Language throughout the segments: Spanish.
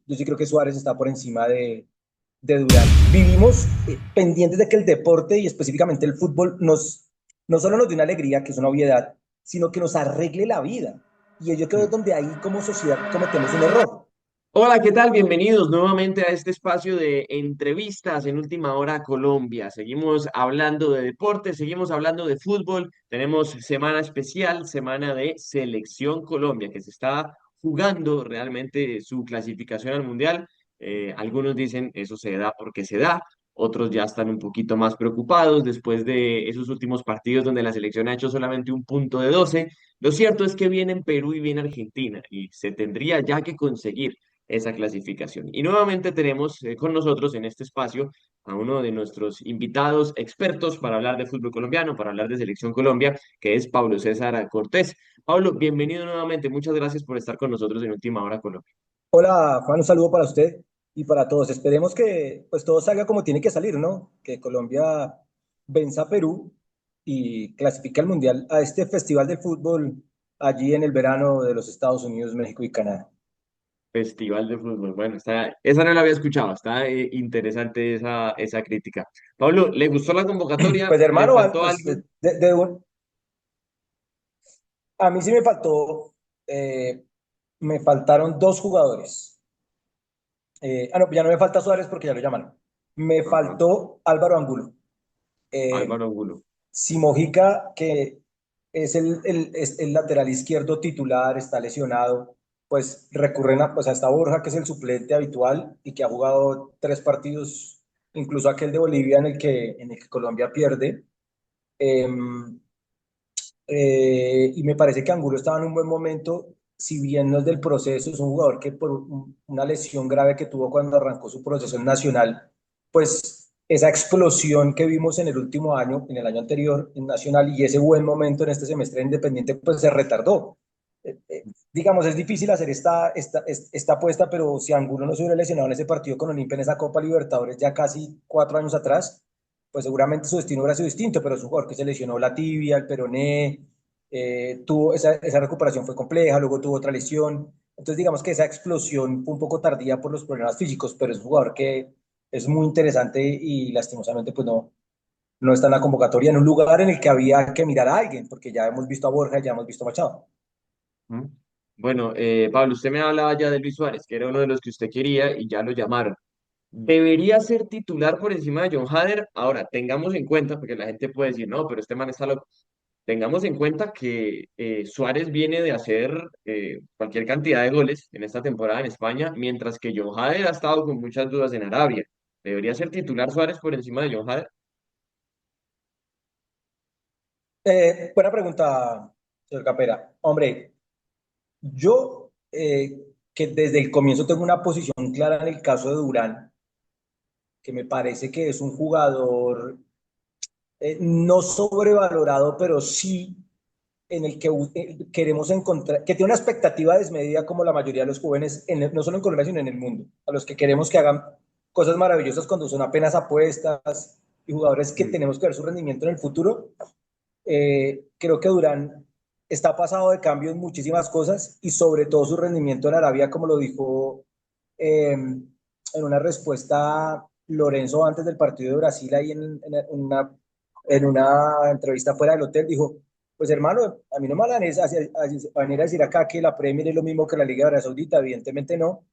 Yo sí creo que Suárez está por encima de Durán. Vivimos pendientes de que el deporte y específicamente el fútbol no solo nos dé una alegría, que es una obviedad, sino que nos arregle la vida. Y yo creo que es donde ahí como sociedad cometemos un error. Hola, ¿qué tal? Bienvenidos nuevamente a este espacio de entrevistas en Última Hora Colombia. Seguimos hablando de deporte, seguimos hablando de fútbol. Tenemos semana especial, semana de Selección Colombia, que se está jugando realmente su clasificación al Mundial. Algunos dicen eso se da porque se da, otros ya están un poquito más preocupados después de esos últimos partidos donde la selección ha hecho solamente un punto de 12. Lo cierto es que viene Perú y viene Argentina y se tendría ya que conseguir esa clasificación. Y nuevamente tenemos con nosotros en este espacio a uno de nuestros invitados expertos para hablar de fútbol colombiano, para hablar de Selección Colombia, que es Pablo César Cortés. Pablo, bienvenido nuevamente. Muchas gracias por estar con nosotros en Última Hora Colombia. Hola, Juan, un saludo para usted y para todos. Esperemos que pues todo salga como tiene que salir, ¿no? Que Colombia venza a Perú y clasifique al Mundial a este festival de fútbol allí en el verano de los Estados Unidos, México y Canadá. Festival de fútbol. Bueno, esa no la había escuchado, está interesante esa crítica. Pablo, ¿le gustó la convocatoria? Pues ¿Le hermano, faltó pues, algo? a mí sí me faltó, me faltaron dos jugadores. No, ya no me falta Suárez porque ya lo llamaron. Me Ajá, faltó Álvaro Angulo. Eh, Álvaro Angulo. Si Mojica, que es el lateral izquierdo titular, está lesionado, pues recurren a, pues hasta Borja, que es el suplente habitual y que ha jugado tres partidos, incluso aquel de Bolivia en el que Colombia pierde. Eh, y me parece que Angulo estaba en un buen momento, si bien no es del proceso, es un jugador que por una lesión grave que tuvo cuando arrancó su proceso en Nacional, pues esa explosión que vimos en el último año, en el año anterior en Nacional y ese buen momento en este semestre en Independiente, pues se retardó. Digamos, es difícil hacer esta apuesta, pero si Angulo no se hubiera lesionado en ese partido con Olimpia en esa Copa Libertadores ya casi 4 años atrás, pues seguramente su destino hubiera sido distinto, pero es un jugador que se lesionó la tibia, el peroné, tuvo esa recuperación fue compleja, luego tuvo otra lesión. Entonces, digamos que esa explosión fue un poco tardía por los problemas físicos, pero es un jugador que es muy interesante y lastimosamente pues no está en la convocatoria, en un lugar en el que había que mirar a alguien, porque ya hemos visto a Borja, ya hemos visto a Machado. ¿Mm? Bueno, Pablo, usted me hablaba ya de Luis Suárez, que era uno de los que usted quería y ya lo llamaron. ¿Debería ser titular por encima de John Hader? Ahora, tengamos en cuenta, porque la gente puede decir, no, pero este man está loco. Tengamos en cuenta que Suárez viene de hacer cualquier cantidad de goles en esta temporada en España, mientras que John Hader ha estado con muchas dudas en Arabia. ¿Debería ser titular Suárez por encima de John Hader? Buena pregunta, señor Capera. Hombre, yo que desde el comienzo tengo una posición clara en el caso de Durán, que me parece que es un jugador no sobrevalorado, pero sí en el que queremos encontrar, que tiene una expectativa desmedida como la mayoría de los jóvenes, no solo en Colombia, sino en el mundo, a los que queremos que hagan cosas maravillosas cuando son apenas apuestas y jugadores que Mm. tenemos que ver su rendimiento en el futuro. Creo que Durán está pasado de cambio en muchísimas cosas y sobre todo su rendimiento en Arabia, como lo dijo en una respuesta Lorenzo antes del partido de Brasil, ahí en una entrevista fuera del hotel, dijo, pues hermano, a mí no me van a venir a decir acá que la Premier es lo mismo que la Liga de Arabia Saudita, evidentemente no,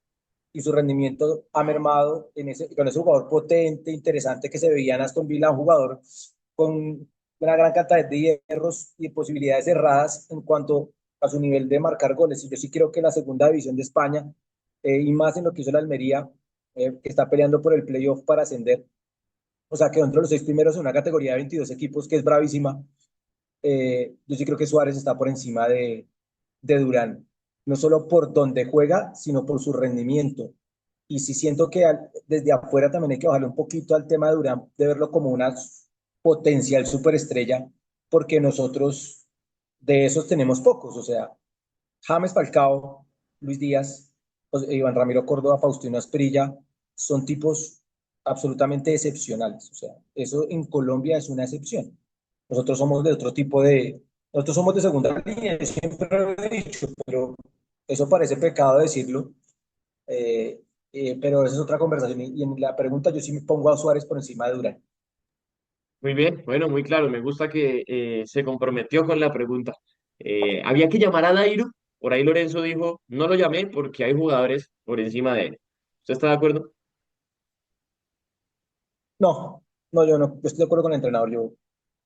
y su rendimiento ha mermado con ese jugador potente, interesante que se veía en Aston Villa, un jugador con una gran cantidad de hierros y posibilidades cerradas en cuanto a su nivel de marcar goles. Y yo sí creo que la segunda división de España, y más en lo que hizo la Almería, que está peleando por el playoff para ascender, o sea, que dentro de los seis primeros en una categoría de 22 equipos que es bravísima, yo sí creo que Suárez está por encima de Durán, no solo por donde juega, sino por su rendimiento. Y sí siento que desde afuera también hay que bajarle un poquito al tema de Durán, de verlo como una potencial superestrella, porque nosotros de esos tenemos pocos, o sea, James Falcao, Luis Díaz, Iván Ramiro Córdoba, Faustino Asprilla, son tipos absolutamente excepcionales. O sea, eso en Colombia es una excepción. Nosotros somos de otro tipo nosotros somos de segunda línea, siempre lo he dicho, pero eso parece pecado decirlo. pero esa es otra conversación. Y en la pregunta yo sí me pongo a Suárez por encima de Durán. Muy bien, bueno, muy claro. Me gusta que se comprometió con la pregunta. Había que llamar a Dairo. Por ahí Lorenzo dijo, no lo llamé porque hay jugadores por encima de él. ¿Usted está de acuerdo? No, no, yo no, yo estoy de acuerdo con el entrenador.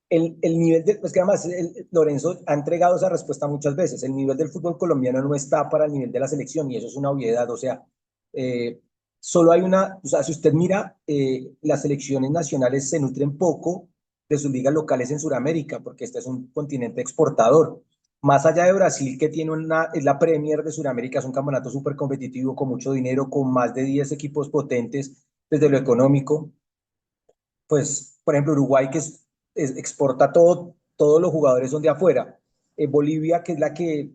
El nivel del, pues que además Lorenzo ha entregado esa respuesta muchas veces. El nivel del fútbol colombiano no está para el nivel de la selección y eso es una obviedad. O sea, eh, solo hay una, o sea, si usted mira, las selecciones nacionales se nutren poco de sus ligas locales en Sudamérica, porque este es un continente exportador. Más allá de Brasil, que tiene una, es la Premier de Sudamérica, es un campeonato súper competitivo, con mucho dinero, con más de 10 equipos potentes desde lo económico. Pues, por ejemplo, Uruguay que exporta todo, todos los jugadores son de afuera. Bolivia, que es la que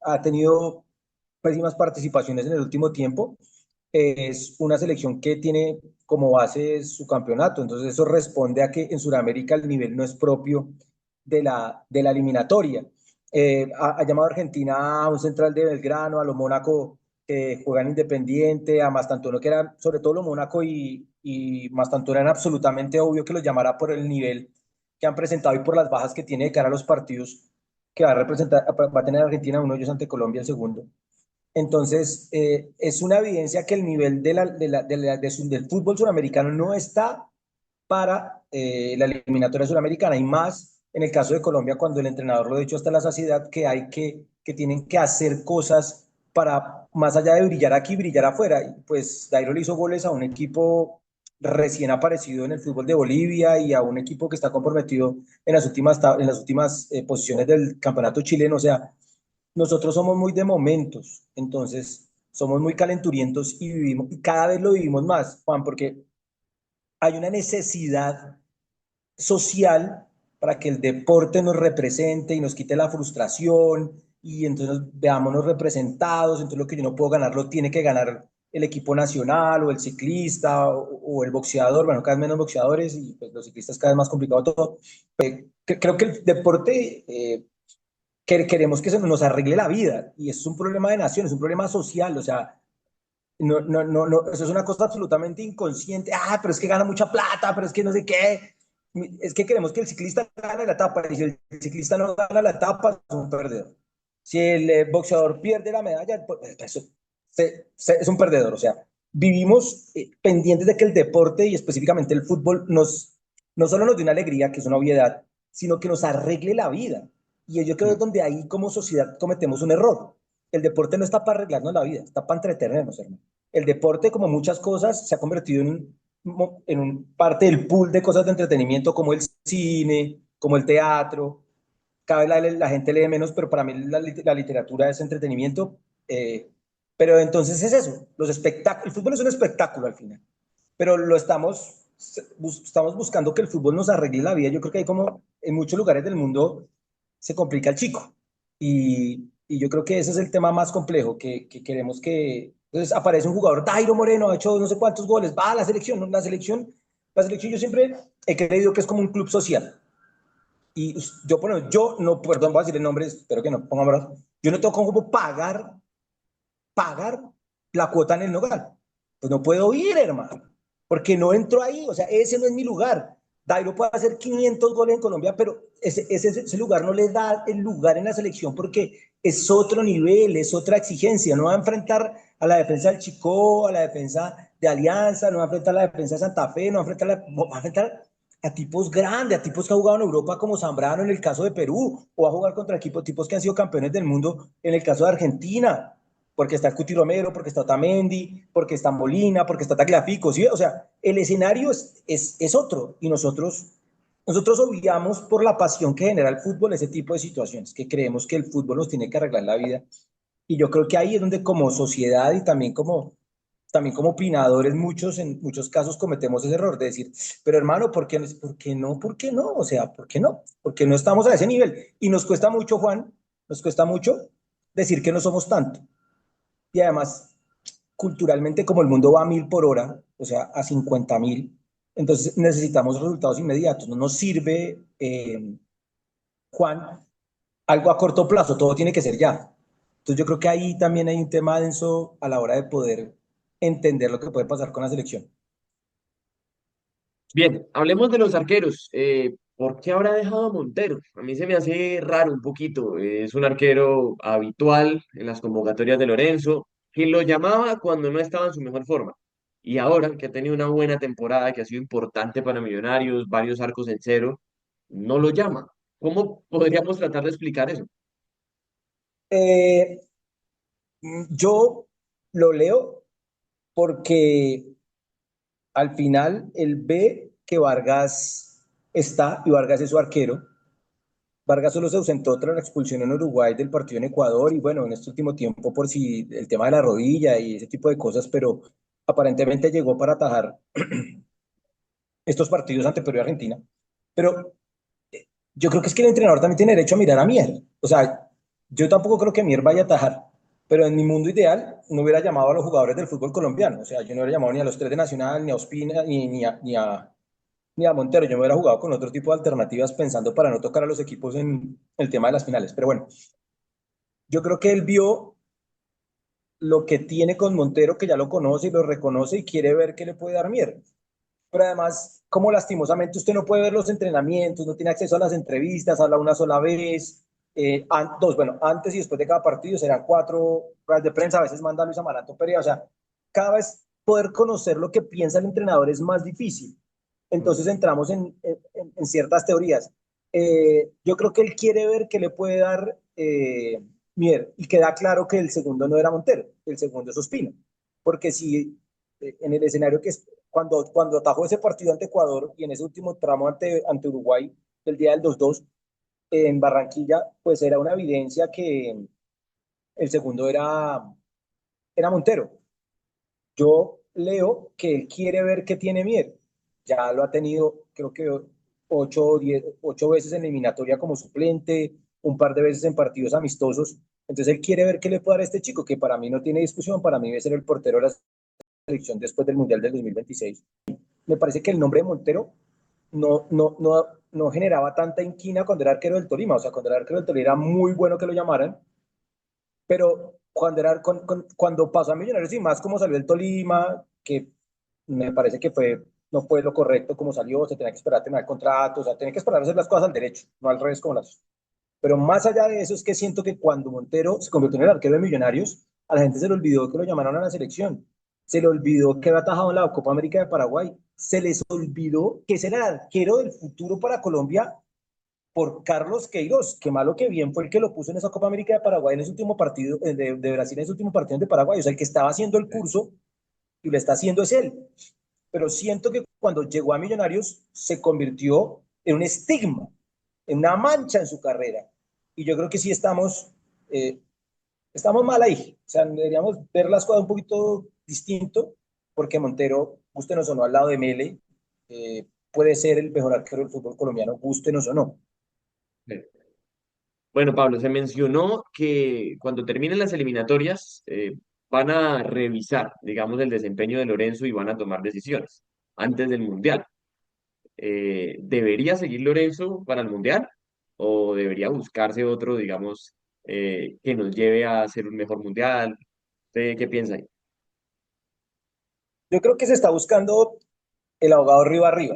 ha tenido pésimas participaciones en el último tiempo, es una selección que tiene como base su campeonato. Entonces eso responde a que en Sudamérica el nivel no es propio de la eliminatoria. Ha llamado a Argentina a un central de Belgrano, a los Mónaco que juegan Independiente, a Mastantuono, que eran, sobre todo los Mónaco y Mastantuono, eran absolutamente obvio que los llamara por el nivel que han presentado y por las bajas que tiene de cara a los partidos que va a representar, va a tener Argentina, uno de ellos ante Colombia, el segundo. Entonces, es una evidencia que el nivel del fútbol suramericano no está para la eliminatoria suramericana y más en el caso de Colombia cuando el entrenador lo ha dicho hasta la saciedad que hay que tienen que hacer cosas para más allá de brillar aquí, brillar afuera. Y pues Dairo le hizo goles a un equipo recién aparecido en el fútbol de Bolivia y a un equipo que está comprometido en las últimas posiciones del campeonato chileno. O sea, nosotros somos muy de momentos, entonces somos muy calenturientos y vivimos, y cada vez lo vivimos más, Juan, porque hay una necesidad social para que el deporte nos represente y nos quite la frustración y entonces veámonos representados, entonces lo que yo no puedo ganar lo tiene que ganar el equipo nacional o el ciclista o el boxeador, bueno, cada vez menos boxeadores y pues, los ciclistas cada vez más complicado todo. Creo que el deporte queremos que se nos arregle la vida y eso es un problema de nación, es un problema social, o sea, no, no, no, no, eso es una cosa absolutamente inconsciente. Ah, pero es que gana mucha plata, pero es que no sé qué. Es que queremos que el ciclista gane la etapa y si el ciclista no gana la etapa, es un perdedor. Si el boxeador pierde la medalla, pues, eso es un perdedor. O sea, vivimos pendientes de que el deporte y específicamente el fútbol no solo nos dé una alegría, que es una obviedad, sino que nos arregle la vida. Y yo creo que es donde ahí como sociedad cometemos un error. El deporte no está para arreglarnos la vida, está para entretenernos, hermano. El deporte, como muchas cosas, se ha convertido en un parte del pool de cosas de entretenimiento, como el cine, como el teatro. Cada vez la gente lee menos, pero para mí la literatura es entretenimiento. eh, pero entonces es eso, los espectáculos, el fútbol es un espectáculo al final, pero estamos buscando que el fútbol nos arregle la vida. Yo creo que hay como en muchos lugares del mundo se complica el chico. Y yo creo que ese es el tema más complejo, que queremos que... Entonces aparece un jugador, Dairo Moreno, ha hecho no sé cuántos goles, va a la selección, ¿no? La selección yo siempre he creído que es como un club social. Y bueno, yo no, perdón, voy a decir el nombre, espero que no pongan brazos. Yo no tengo como pagar la cuota en el Nogal. Pues no puedo ir, hermano, porque no entro ahí, o sea, ese no es mi lugar. Dairo puede hacer 500 goles en Colombia, pero ese lugar no le da el lugar en la selección porque es otro nivel, es otra exigencia. No va a enfrentar a la defensa del Chico, a la defensa de Alianza, no va a enfrentar a la defensa de Santa Fe, no va a enfrentar a tipos grandes, a tipos que han jugado en Europa como Zambrano en el caso de Perú, o va a jugar contra tipos que han sido campeones del mundo en el caso de Argentina porque está el Cuti Romero, porque está Otamendi, porque está Molina, porque está Tagliafico, ¿sí? O sea, el escenario es otro y nosotros obviamos por la pasión que genera el fútbol ese tipo de situaciones, que creemos que el fútbol nos tiene que arreglar la vida. Y yo creo que ahí es donde como sociedad y también como opinadores, en muchos casos cometemos ese error de decir, pero hermano, ¿por qué no? ¿Por qué no? O sea, ¿por qué no? Porque no estamos a ese nivel. Y nos cuesta mucho, Juan, nos cuesta mucho decir que no somos tanto. Y además, culturalmente, como el mundo va a 1000 por hora, o sea, a 50.000, entonces necesitamos resultados inmediatos. No nos sirve, Juan, algo a corto plazo, todo tiene que ser ya. Entonces yo creo que ahí también hay un tema denso a la hora de poder entender lo que puede pasar con la selección. Bien, hablemos de los arqueros. ¿Por qué habrá dejado a Montero? A mí se me hace raro un poquito. Es un arquero habitual en las convocatorias de Lorenzo, que lo llamaba cuando no estaba en su mejor forma. Y ahora que ha tenido una buena temporada, que ha sido importante para Millonarios, varios arcos en cero, no lo llama. ¿Cómo podríamos tratar de explicar eso? Eh, yo lo leo porque al final él ve que Vargas está y Vargas es su arquero. Vargas solo se ausentó tras la expulsión en Uruguay del partido en Ecuador y bueno, en este último tiempo por si el tema de la rodilla y ese tipo de cosas, pero aparentemente llegó para atajar estos partidos ante Perú y Argentina. Pero yo creo que es que el entrenador también tiene derecho a mirar a Mier. O sea, yo tampoco creo que Mier vaya a atajar, pero en mi mundo ideal no hubiera llamado a los jugadores del fútbol colombiano. O sea, yo no hubiera llamado ni a los tres de Nacional, ni a Ospina, ni a Montero. Yo me hubiera jugado con otro tipo de alternativas pensando para no tocar a los equipos en el tema de las finales. Pero bueno, yo creo que él vio lo que tiene con Montero, que ya lo conoce y lo reconoce y quiere ver qué le puede dar Mier. Pero además, como lastimosamente usted no puede ver los entrenamientos, no tiene acceso a las entrevistas, habla una sola vez, dos, bueno, antes y después de cada partido serán cuatro ruedas de prensa, a veces manda Luis Amaranto Perea, o sea, cada vez poder conocer lo que piensa el entrenador es más difícil. Entonces entramos en ciertas teorías. Yo creo que él quiere ver qué le puede dar Mier y queda claro que el segundo no era Montero, el segundo es Ospina, porque si en el escenario que es cuando atajó ese partido ante Ecuador y en ese último tramo ante Uruguay del día del 2-2 en Barranquilla, pues era una evidencia que el segundo era Montero. Yo leo que él quiere ver qué tiene Mier. Ya lo ha tenido, creo que 8 veces en eliminatoria como suplente, un par de veces en partidos amistosos. Entonces él quiere ver qué le puede dar a este chico, que para mí no tiene discusión, para mí debe ser el portero de la selección después del Mundial del 2026. Me parece que el nombre de Montero no generaba tanta inquina cuando era arquero del Tolima. O sea, cuando era arquero del Tolima era muy bueno que lo llamaran, pero cuando pasó a Millonarios y más como salió el Tolima, que me parece que no fue lo correcto como salió, se tenía que esperar a tener contrato, o sea, tenía que esperar a hacer las cosas al derecho, no al revés como las. Pero más allá de eso es que siento que cuando Montero se convirtió en el arquero de Millonarios, a la gente se le olvidó que lo llamaron a la selección, se le olvidó que había atajado en la Copa América de Paraguay, se les olvidó que ese era el arquero del futuro para Colombia por Carlos Queiroz, que malo que bien fue el que lo puso en esa Copa América de Paraguay en ese último partido, de Brasil en ese último partido de Paraguay, o sea, el que estaba haciendo el curso y lo está haciendo es él. Pero siento que cuando llegó a Millonarios se convirtió en un estigma, en una mancha en su carrera. Y yo creo que sí eh, estamos mal ahí. O sea, deberíamos ver las cosas un poquito distinto, porque Montero, gustenos o no, al lado de Mele, puede ser el mejor arquero del fútbol colombiano, gustenos o no. Bueno, Pablo, se mencionó que cuando terminen las eliminatorias van a revisar, digamos, el desempeño de Lorenzo y van a tomar decisiones antes del Mundial. ¿Debería seguir Lorenzo para el Mundial o debería buscarse otro, digamos, que nos lleve a hacer un mejor Mundial? ¿Usted qué piensa ahí? Yo creo que se está buscando el abogado arriba arriba.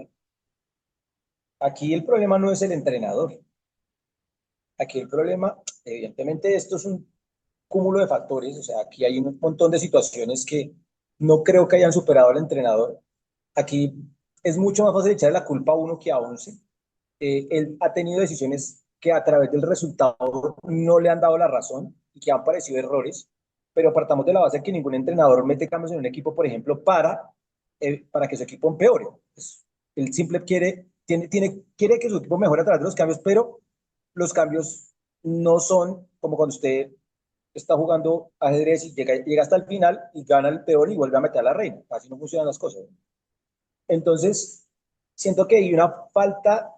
Aquí el problema no es el entrenador. Aquí el problema, evidentemente, esto es un cúmulo de factores. O sea, aquí hay un montón de situaciones que no creo que hayan superado al entrenador. Aquí es mucho más fácil echarle la culpa a uno que a 11. Él ha tenido decisiones que a través del resultado no le han dado la razón y que han parecido errores, pero partamos de la base de que ningún entrenador mete cambios en un equipo, por ejemplo, para que su equipo empeore. Pues, él simple quiere que su equipo mejore a través de los cambios, pero los cambios no son como cuando usted está jugando ajedrez y llega hasta el final y gana el peón y vuelve a meter a la reina. Así no funcionan las cosas. Entonces, siento que hay una falta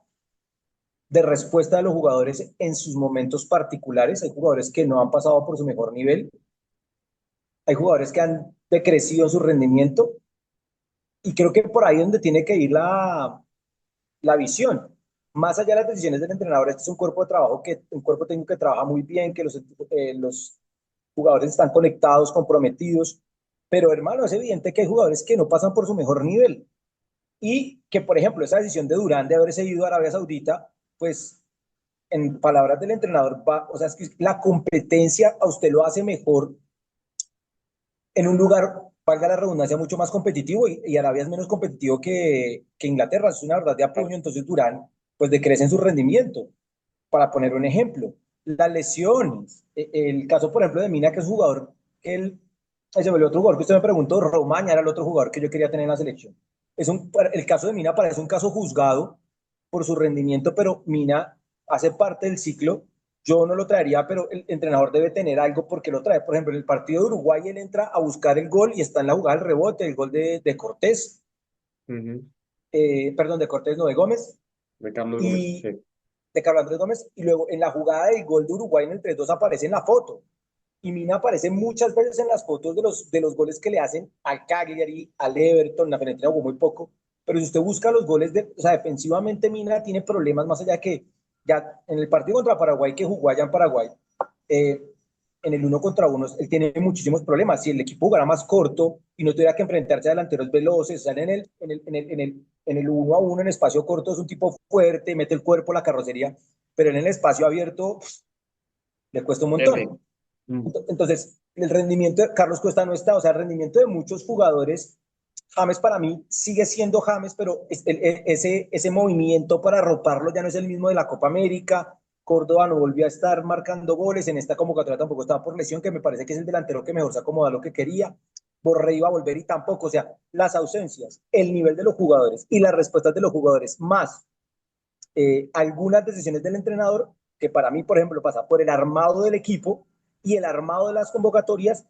de respuesta de los jugadores en sus momentos particulares. Hay jugadores que no han pasado por su mejor nivel, hay jugadores que han decrecido en su rendimiento y creo que por ahí es donde tiene que ir la visión. Más allá de las decisiones del entrenador, este es un cuerpo de trabajo un cuerpo técnico que trabaja muy bien, que los jugadores están conectados, comprometidos, pero hermano, es evidente que hay jugadores que no pasan por su mejor nivel y que, por ejemplo, esa decisión de Durán de haberse ido a Arabia Saudita, pues en palabras del entrenador, va, o sea, es que la competencia a usted lo hace mejor en un lugar, valga la redundancia, mucho más competitivo y Arabia es menos competitivo que Inglaterra, es una verdad de apoyo, entonces Durán pues decrece en su rendimiento. Para poner un ejemplo, las lesiones, el caso por ejemplo de Mina, que es un jugador, que él, se volvió otro jugador que usted me preguntó, Romaña era el otro jugador que yo quería tener en la selección. El caso de Mina parece un caso juzgado por su rendimiento, pero Mina hace parte del ciclo. Yo no lo traería, pero el entrenador debe tener algo porque lo trae. Por ejemplo, en el partido de Uruguay él entra a buscar el gol y está en la jugada del rebote, el gol de Cortés, Ujú. perdón, de Cortés, no, de Gómez, De Carlos Gómez, y sí. de Carlos Andrés Gómez, y luego en la jugada del gol de Uruguay en el 3-2 aparece en la foto. Y Mina aparece muchas veces en las fotos de los goles que le hacen al Cagliari, al Everton, la Fiorentina jugó muy poco, pero si usted busca los goles, o sea, defensivamente Mina tiene problemas más allá que ya en el partido contra Paraguay que jugó allá en Paraguay, eh, en el uno contra uno, él tiene muchísimos problemas. Si el equipo jugara más corto y no tuviera que enfrentarse a delanteros veloces, sale en el uno a uno en espacio corto, es un tipo fuerte, mete el cuerpo, la carrocería, pero en el espacio abierto le cuesta un F. montón. Mm. Entonces, el rendimiento de Carlos Cuesta no está, o sea, el rendimiento de muchos jugadores, James para mí sigue siendo James, pero ese movimiento para arroparlo ya no es el mismo de la Copa América. Córdoba no volvió a estar marcando goles, en esta convocatoria tampoco estaba por lesión, que me parece que es el delantero que mejor se acomoda a lo que quería. Borré iba a volver y tampoco, o sea, las ausencias, el nivel de los jugadores y las respuestas de los jugadores, más algunas decisiones del entrenador, que para mí, por ejemplo, pasa por el armado del equipo y el armado de las convocatorias,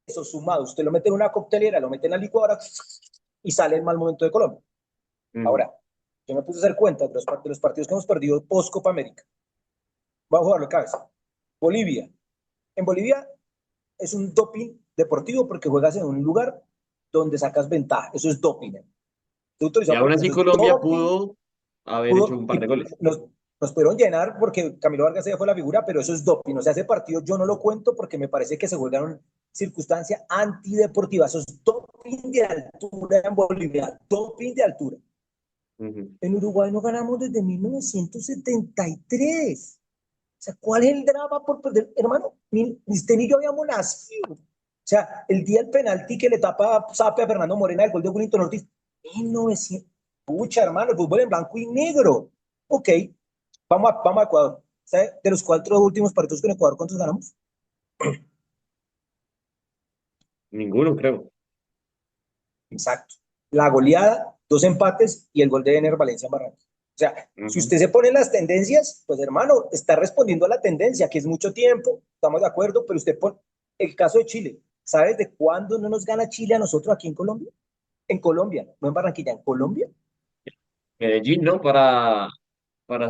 eso sumado, usted lo mete en una coctelera, lo mete en la licuadora y sale el mal momento de Colombia. Ujú. Ahora, yo me puse a hacer cuenta de los partidos que hemos perdido post Copa América. Vamos a jugarlo de cabeza. Bolivia. En Bolivia es un doping deportivo porque juegas en un lugar donde sacas ventaja. Eso es doping. Y aún así Eso es Colombia doping pudo haber hecho pudo, un par de y goles. nos pudieron llenar porque Camilo Vargas ya fue la figura, pero eso es doping. O sea, ese partido yo no lo cuento porque me parece que se jugaron circunstancia antideportiva. Eso es doping de altura en Bolivia, doping de altura. Ujú. En Uruguay no ganamos desde 1973. O sea, ¿cuál es el drama por perder? Hermano, ni usted ni yo habíamos nacido. O sea, el día del penalti que le tapa Sape a Fernando Morena, el gol de Willington Ortiz, 1900. Pucha, hermano, el fútbol en blanco y negro. Ok, vamos a Ecuador. ¿Sabe? De los 4 últimos partidos con Ecuador, ¿cuántos ganamos? Ninguno, creo. Exacto. La goleada, 2 empates y el gol de Ener Valencia en Barranquilla. O sea, si Ujú. usted se pone en las tendencias, pues hermano, está respondiendo a la tendencia, que es mucho tiempo, estamos de acuerdo, pero usted pone el caso de Chile. ¿Sabes de cuándo no nos gana Chile a nosotros aquí en Colombia? En Colombia, no en Barranquilla, en Colombia. Medellín, ¿no? Para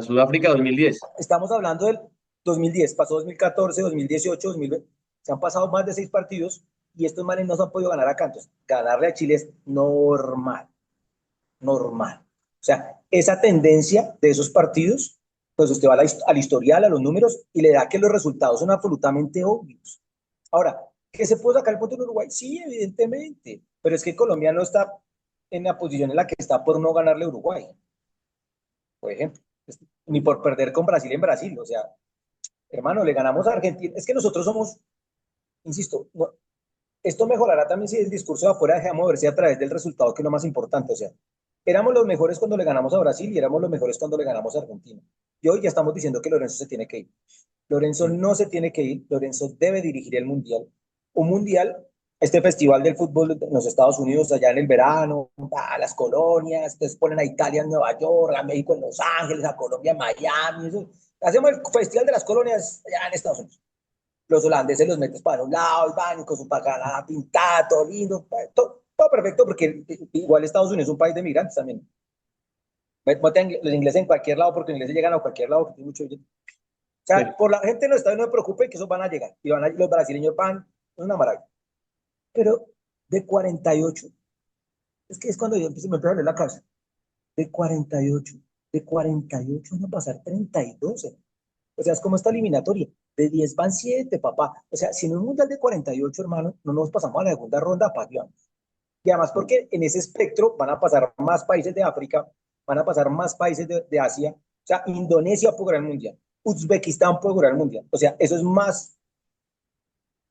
Sudáfrica 2010. Estamos hablando del 2010, pasó 2014, 2018, 2020. Se han pasado más de 6 partidos y estos manes no se han podido ganar a cantos. Ganarle a Chile es normal, normal. O sea, esa tendencia de esos partidos, pues usted va al historial, a los números y le da que los resultados son absolutamente obvios. Ahora, ¿qué se puede sacar el punto en Uruguay? Sí, evidentemente, pero es que Colombia no está en la posición en la que está por no ganarle a Uruguay, por ejemplo, ni por perder con Brasil en Brasil. O sea, hermano, le ganamos a Argentina. Es que nosotros somos, insisto, no, esto mejorará también si el discurso de afuera deja de moverse a través del resultado, que es lo más importante. O sea, éramos los mejores cuando le ganamos a Brasil y éramos los mejores cuando le ganamos a Argentina. Y hoy ya estamos diciendo que Lorenzo se tiene que ir. Lorenzo Mm. no se tiene que ir, Lorenzo debe dirigir el Mundial. Un Mundial, este festival del fútbol en los Estados Unidos, allá en el verano, a las colonias, entonces ponen a Italia en Nueva York, a México en Los Ángeles, a Colombia en Miami. Eso. Hacemos el festival de las colonias allá en Estados Unidos. Los holandeses los metes para un lado y van con su pagana pintada, todo lindo, todo perfecto, porque igual Estados Unidos es un país de migrantes también. Meten los ingleses en cualquier lado porque los ingleses llegan a cualquier lado, porque tiene mucho billete. O Sí. sea, por la gente no está, no me preocupe que esos van a llegar. Y los brasileños van, es una maravilla. Pero de 48, es que es cuando yo empiezo, me empiezo a leer la cabeza. De 48, de 48 van a pasar 32. O sea, es como esta eliminatoria. De 10 van 7 papá. O sea, si en un mundial de 48 hermano, no nos pasamos a la segunda ronda, ¿para qué vamos? Y además porque en ese espectro van a pasar más países de África, van a pasar más países de Asia. O sea, Indonesia puede jugar el mundial, Uzbekistán puede jugar el mundial. O sea, eso es más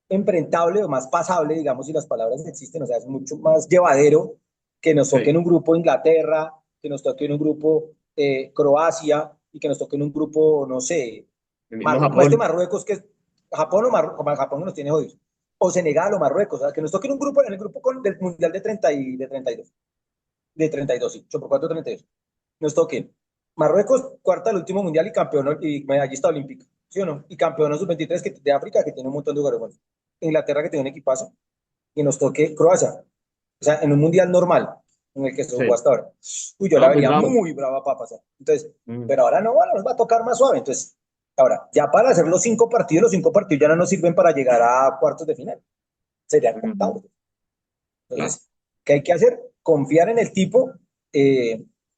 enfrentable o más pasable, digamos, si las palabras existen. O sea, es mucho más llevadero que nos toque en Sí, un grupo Inglaterra, que nos toque en un grupo Croacia y que nos toque en un grupo, no sé, el mismo como este Japón. Marruecos, que es Japón o Marruecos, Japón nos tiene jodidos, o Senegal o Marruecos, o sea, que nos toque en un grupo, en el grupo del Mundial de 30 y de 32, de 32, sí, 8 por 4, 32. Nos toque Marruecos, cuarta del último Mundial y campeón y medallista olímpico, ¿sí o no? Y campeón sub-23 de África, que tiene un montón de jugadores buenos. Inglaterra, que tiene un equipazo, y nos toque Croacia. O sea, en un Mundial normal, en el que se jugó Sí. hasta ahora. Uy, yo la No, muy vería bravo. muy brava para pasar. Entonces, Mm, pero ahora no, bueno, nos va a tocar más suave. Entonces, ahora, ya para hacer los 5 partidos ya no nos sirven para llegar a cuartos de final. Serían mm, octavos. claro. Entonces, ¿qué hay que hacer? Confiar en el tipo,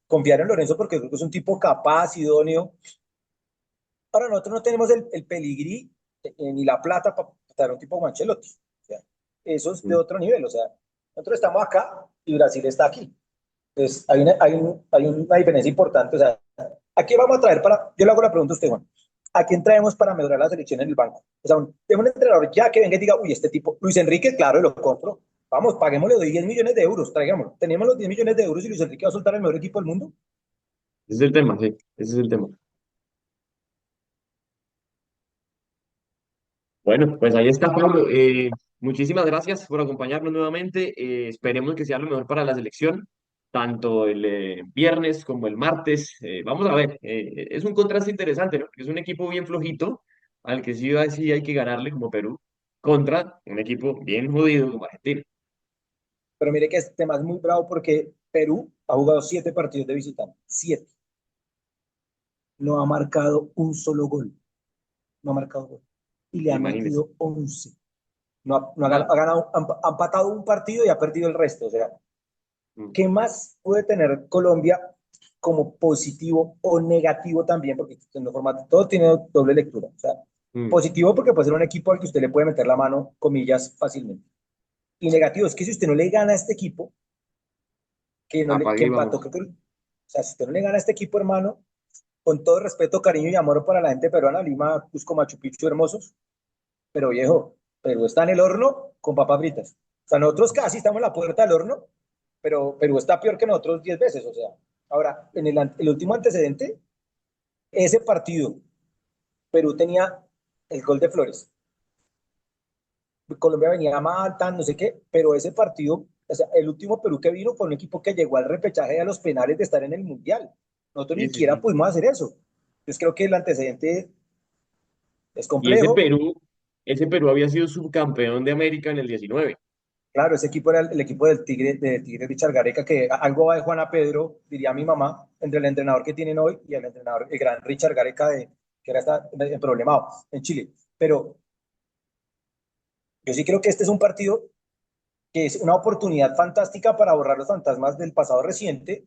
confiar en Lorenzo porque creo que es un tipo capaz, idóneo. Ahora, nosotros no tenemos el peligrí ni la plata para estar un tipo como Ancelotti. O sea, eso es de Mm. otro nivel. O sea, nosotros estamos acá y Brasil está aquí. Entonces, hay una diferencia importante. O sea, ¿a vamos a traer para? Yo le hago la pregunta a usted, Juan. ¿A quién traemos para mejorar la selección en el banco? O sea, un entrenador ya que venga y diga, uy, este tipo, Luis Enrique, claro, lo compro. Vamos, paguémosle 10 millones de euros, traigámoslo. Tenemos los 10 millones de euros y Luis Enrique va a soltar el mejor equipo del mundo. Ese es el tema, sí. Ese es el tema. Bueno, pues ahí está, Pablo. Muchísimas gracias por acompañarnos nuevamente. Esperemos que sea lo mejor para la selección, tanto el viernes como el martes. Vamos a ver, es un contraste interesante, ¿no? Porque es un equipo bien flojito, al que sí hay que ganarle como Perú, contra un equipo bien jodido como Argentina. Pero mire que este tema es muy bravo porque Perú ha jugado 7 partidos de visitante. 7. No ha marcado un solo gol. No ha marcado gol. Y le han Imagínense. metido 11. No Nada. ha ganado, ha empatado un partido y ha perdido el resto. O sea, Mm, ¿qué más puede tener Colombia como positivo o negativo también? Porque en los formatos, todo tiene doble lectura. O sea, mm. positivo porque puede ser un equipo al que usted le puede meter la mano, comillas, fácilmente. Y negativo es que si usted no le gana a este equipo, que Apague y empató, vamos. creo que, o sea, si usted no le gana a este equipo, hermano, con todo respeto, cariño y amor para la gente peruana, Lima, Cusco, Machu Picchu, hermosos, pero viejo, Perú está en el horno con papas fritas. O sea, nosotros casi estamos en la puerta del horno, pero Perú está peor que nosotros 10 veces. O sea, ahora, en el último antecedente, ese partido, Perú tenía el gol de Flores. Colombia venía mal, tan, no sé qué, pero ese partido, o sea, el último Perú que vino fue un equipo que llegó al repechaje y a los penales de estar en el Mundial. Nosotros ni Sí, sí, siquiera sí. pudimos hacer eso. Entonces creo que el antecedente es Y complejo. ese Perú había sido subcampeón de América en el 19. Claro, ese equipo era el equipo del Tigre Richard Gareca, que algo va de Juana Pedro, diría mi mamá, entre el entrenador que tienen hoy y el entrenador, el gran Richard Gareca, que era problemado en Chile. Pero yo sí creo que este es un partido que es una oportunidad fantástica para borrar los fantasmas del pasado reciente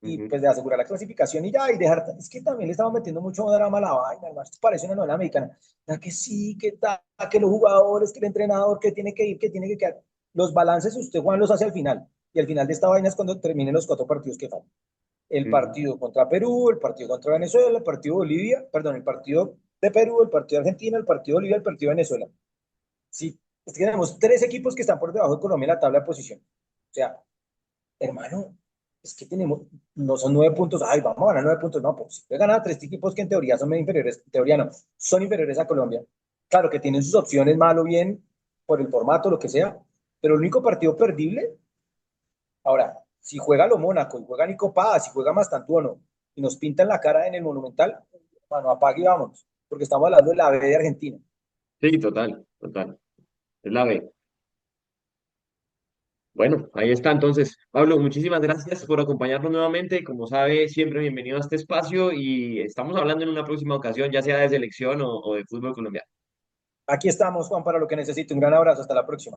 y Ujú. pues de asegurar la clasificación y ya, y dejar, es que también le estamos metiendo mucho drama a la vaina, hermano, esto parece una novela americana, ya que sí, que tal, que los jugadores, que el entrenador, que tiene que ir, que tiene que quedar, los balances usted, Juan, los hace al final, y al final de esta vaina es cuando terminen los 4 partidos que faltan, el Ujú. partido contra Perú, el partido contra Venezuela, el partido de Bolivia, perdón, el partido de Perú, el partido de Argentina, el partido de Bolivia, el partido de Venezuela, sí, es que tenemos 3 equipos que están por debajo de Colombia en la tabla de posición, o sea, hermano, es que tenemos, no son 9 puntos, ay, vamos a ganar 9 puntos, no, pues si ganar 3 equipos que en teoría son inferiores, en teoría no, son inferiores a Colombia. Claro que tienen sus opciones, mal o bien, por el formato, lo que sea, pero el único partido perdible, ahora, si juega lo Mónaco, y juega Nico Paz, si juega Mastantuono, y nos pintan la cara en el Monumental, bueno, apague y vámonos, porque estamos hablando de la B de Argentina. Sí, total, total. Es la B. Bueno, ahí está entonces. Pablo, muchísimas gracias por acompañarnos nuevamente. Como sabe, siempre bienvenido a este espacio y estamos hablando en una próxima ocasión, ya sea de selección o de fútbol colombiano. Aquí estamos, Juan, para lo que necesite. Un gran abrazo, hasta la próxima.